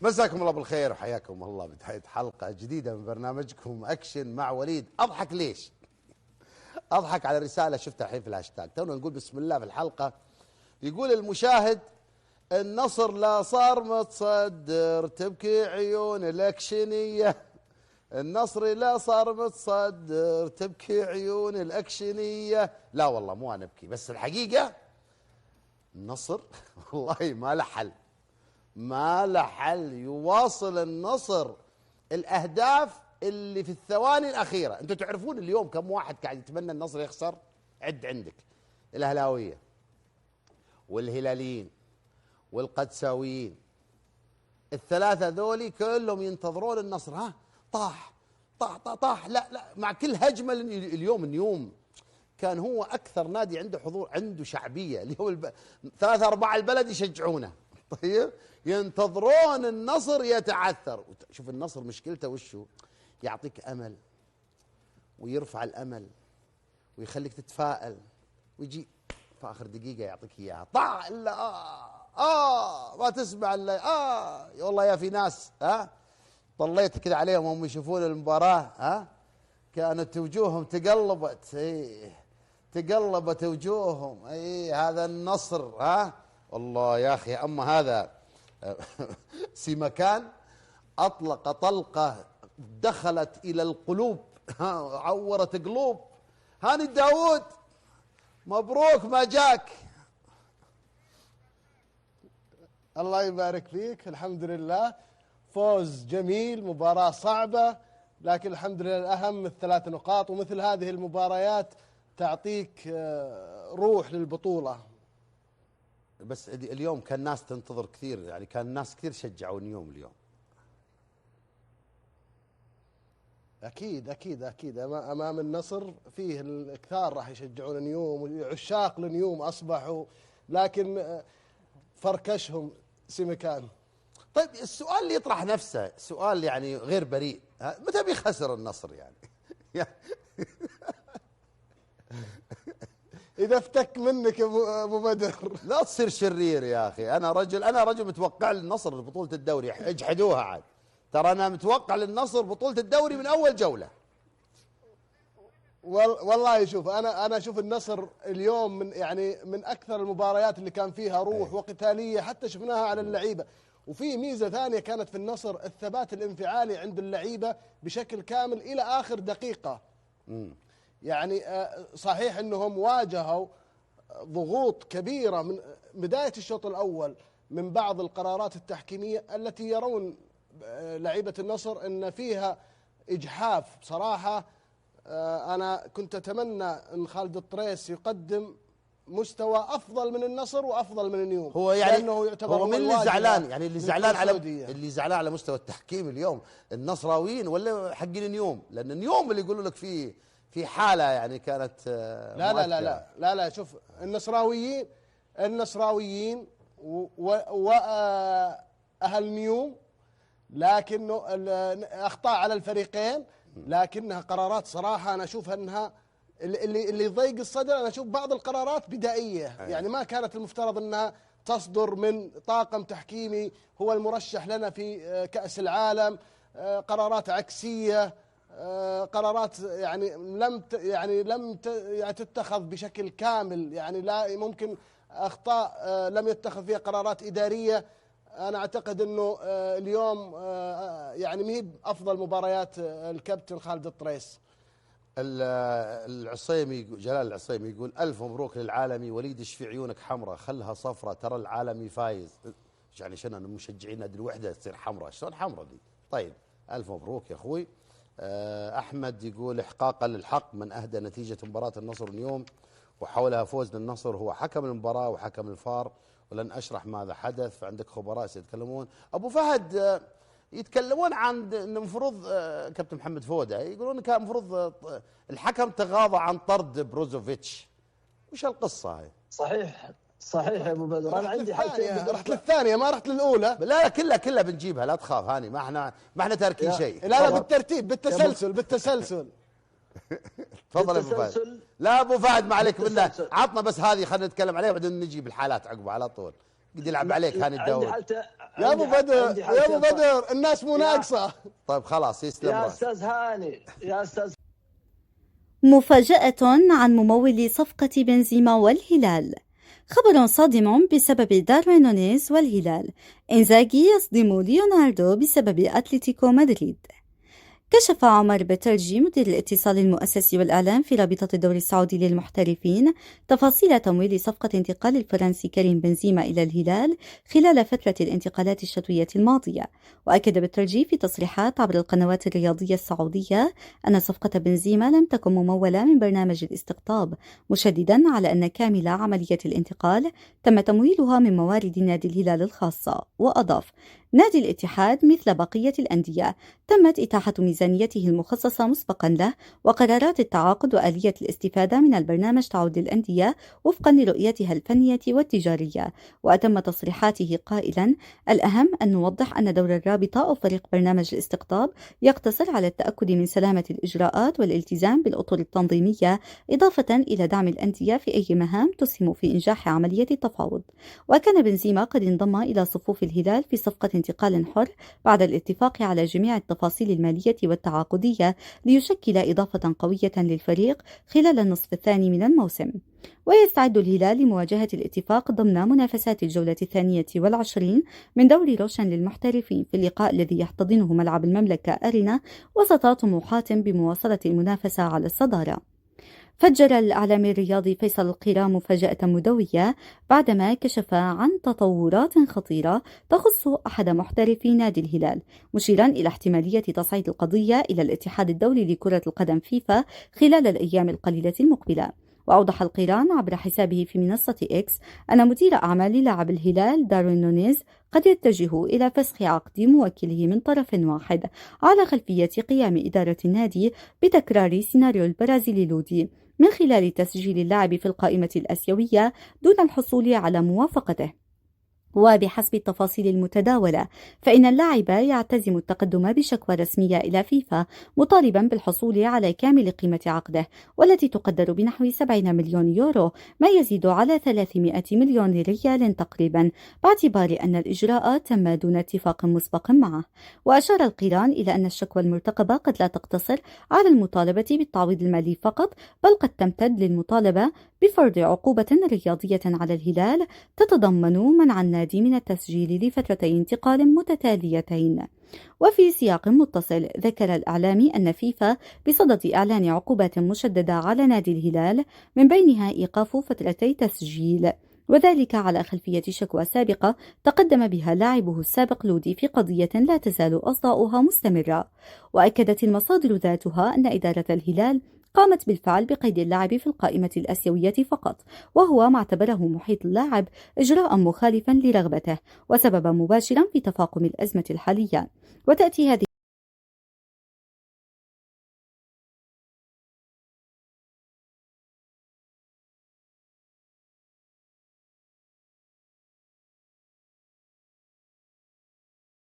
مساكم الله بالخير وحياكم الله بداية حلقة جديدة من برنامجكم أكشن مع وليد. أضحك ليش؟ أضحك على رسالة شفتها الحين في الهاشتاج. تونا نقول بسم الله في الحلقة، يقول المشاهد: النصر لا صار متصدر تبكي عيون الأكشنية. النصر لا صار متصدر تبكي عيون الأكشنية. لا والله مو أنا أبكي، بس الحقيقة النصر والله ما له حل، ما له حل. يواصل النصر الأهداف اللي في الثواني الأخيرة. أنتم تعرفون اليوم كم واحد قاعد يتمنى النصر يخسر؟ عد عندك: الأهلاوية والهلاليين والقدساويين، الثلاثة ذولي كلهم ينتظرون النصر. ها طاح طاح طاح, طاح. لا لا، مع كل هجمة. اليوم نيوم كان هو أكثر نادي عنده حضور، عنده شعبية. اليوم 3-4 البلد يشجعونه. طيب ينتظرون النصر يتعثر. شوف النصر مشكلته وشو؟ يعطيك أمل ويرفع الأمل ويخليك تتفائل، ويجي في آخر دقيقة يعطيك إياها طاع إلا ما تسمع إلا والله. يا في ناس طليت كذا عليهم وهم يشوفون المباراة، كانت وجوههم تقلبت، تقلبت وجوههم. هذا النصر والله يا أخي. أما هذا سيمكان أطلق طلقة دخلت إلى القلوب، عورت قلوب. هاني داود مبروك ما جاك. الله يبارك فيك. الحمد لله، فوز جميل، مباراة صعبة، لكن الحمد لله الأهم ال3 نقاط. ومثل هذه المباريات تعطيك روح للبطولة. بس اليوم كان الناس تنتظر كثير، يعني كان الناس كثير شجعوا نيوم اليوم. أكيد أكيد أكيد أمام النصر فيه الكثار راح يشجعون نيوم، وعشاق لنيوم أصبحوا، لكن فركشهم سيمكان. طيب السؤال اللي يطرح نفسه سؤال يعني غير بريء: متى بيخسر النصر يعني؟ إذا افتك منك أبو بدر. لا تصير شرير يا أخي. أنا رجل متوقع للنصر بطولة الدوري. اجحدوها عاد، ترى أنا متوقع للنصر بطولة الدوري من أول جولة. والله شوف، أنا أشوف النصر اليوم من أكثر المباريات اللي كان فيها روح وقتالية، حتى شفناها على اللعيبة. وفي ميزة ثانية كانت في النصر: الثبات الانفعالي عند اللعيبة بشكل كامل إلى آخر دقيقة. يعني صحيح أنهم واجهوا ضغوط كبيرة من بداية الشوط الأول من بعض القرارات التحكيمية التي يرون لعيبة النصر أن فيها إجحاف. بصراحة أنا كنت أتمنى أن خالد الطريس يقدم مستوى أفضل من النصر وأفضل من نيوم. هو يعني لأنه يعتبر هو من اللي زعلان، يعني اللي زعلان على مستوى التحكيم اليوم، النصراويين ولا حقين نيوم؟ لأن نيوم اللي يقولوا لك في حالة يعني كانت لا لا لا لا لا لا. شوف، النصراويين وأهل نيوم، لكنه أخطاء على الفريقين، لكنها قرارات صراحة أنا أشوفها أنها اللي يضيق الصدر. أنا أشوف بعض القرارات بدائية، يعني ما كانت المفترض أنها تصدر من طاقم تحكيمي هو المرشح لنا في كأس العالم. قرارات عكسية، قرارات لم تتخذ بشكل كامل. يعني لا، ممكن أخطاء لم يتخذ فيها قرارات إدارية. أنا أعتقد أنه اليوم يعني مهي أفضل مباريات الكابتن خالد الطريس. العصيمي جلال العصيمي يقول: ألف مبروك للعالمي، وليد ايش في عيونك حمراء، خلها صفرة، ترى العالمي فايز. يعني شنو مشجعين نادي الوحدة تصير حمراء؟ شلون حمراء دي؟ طيب ألف مبروك يا أخوي. أحمد يقول: إحقاقا للحق، من أهدى نتيجة مباراة النصر اليوم وحولها فوز للنصر هو حكم المباراة وحكم الفار، ولن أشرح ماذا حدث، فعندك خبراء سيتكلمون. أبو فهد يتكلمون عن أن المفروض كابتن محمد فودة يقولون كان المفروض الحكم تغاضى عن طرد بروزوفيتش. وش القصة هاي؟ صحيح يا ابو بدر. انا عندي حاجتين. رحت للثانية ما رحت للأولى. لا كلها بنجيبها، لا تخاف هاني، ما احنا تاركين شيء. لا بالترتيب، بالتسلسل. تفضل ابو فهد. لا ابو فهد ما عليك منه، عطنا بس هذه خلينا نتكلم عليها وبعدين نجي بالحالات عقبه على طول. قد يلعب عليك هاني الداود. يا ابو بدر يا ابو بدر الناس مو ناقصه. طيب خلاص يسلم يا راسك. استاذ هاني يا استاذ. مفاجأة عن ممول صفقة بنزيما والهلال. خبر صادم بسبب داروين نونيز والهلال. إنزاغي يصدم ليوناردو بسبب أتلتيكو مدريد. كشف عمر بترجي مدير الاتصال المؤسسي والإعلام في رابطة الدوري السعودي للمحترفين تفاصيل تمويل صفقة انتقال الفرنسي كريم بنزيما إلى الهلال خلال فترة الانتقالات الشتوية الماضية. وأكد بترجي في تصريحات عبر القنوات الرياضية السعودية أن صفقة بنزيما لم تكن ممولة من برنامج الاستقطاب، مشددا على أن كامل عملية الانتقال تم تمويلها من موارد نادي الهلال الخاصة. وأضاف: نادي الاتحاد مثل بقية الأندية تمت إتاحة ميزانيته المخصصة مسبقا له، وقرارات التعاقد وآلية الاستفادة من البرنامج تعود للأندية وفقا لرؤيتها الفنية والتجارية. وأتم تصريحاته قائلا: الأهم أن نوضح أن دور الرابطة أو فريق برنامج الاستقطاب يقتصر على التأكد من سلامة الإجراءات والالتزام بالأطر التنظيمية، إضافة إلى دعم الأندية في أي مهام تسهم في إنجاح عملية التفاوض. وكان بنزيما قد انضم إلى صفوف الهلال في صفقة انتقال حر بعد الاتفاق على جميع التفاصيل المالية والتعاقدية ليشكل إضافة قوية للفريق خلال النصف الثاني من الموسم. ويستعد الهلال لمواجهة الاتفاق ضمن منافسات الجولة 22 من دوري روشن للمحترفين في اللقاء الذي يحتضنه ملعب المملكة أرينا وسط طموحات بمواصلة المنافسة على الصدارة. فجر الإعلامي الرياضي فيصل القيرا مفاجأة مدوية بعدما كشف عن تطورات خطيرة تخص أحد محترفي نادي الهلال، مشيرا إلى احتمالية تصعيد القضية إلى الاتحاد الدولي لكرة القدم فيفا خلال الأيام القليلة المقبلة. وأوضح القيران عبر حسابه في منصة إكس أن مدير أعمال لاعب الهلال داروين نونيز قد يتجه إلى فسخ عقد موكله من طرف واحد على خلفية قيام إدارة النادي بتكرار سيناريو البرازيلي لودي من خلال تسجيل اللاعب في القائمة الآسيوية دون الحصول على موافقته. وبحسب التفاصيل المتداولة فإن اللاعب يعتزم التقدم بشكوى رسمية إلى فيفا مطالبا بالحصول على كامل قيمة عقده، والتي تقدر بنحو 70 مليون يورو، ما يزيد على 300 مليون ريال تقريبا، باعتبار أن الإجراء تم دون اتفاق مسبق معه. وأشار القيران إلى أن الشكوى المرتقبة قد لا تقتصر على المطالبة بالتعويض المالي فقط، بل قد تمتد للمطالبة بفرض عقوبة رياضية على الهلال تتضمن منع النادي من التسجيل لفترتي انتقال متتاليتين. وفي سياق متصل ذكر الإعلامي أن فيفا بصدد إعلان عقوبات مشددة على نادي الهلال من بينها إيقاف فترتي تسجيل، وذلك على خلفية شكوى سابقة تقدم بها لاعبه السابق لودي في قضية لا تزال أصداؤها مستمرة. وأكدت المصادر ذاتها أن إدارة الهلال قامت بالفعل بقيد اللاعب في القائمة الآسيوية فقط، وهو ما اعتبره محيط اللاعب إجراء مخالفا لرغبته وسببا مباشرا في تفاقم الأزمة الحالية. وتأتي هذه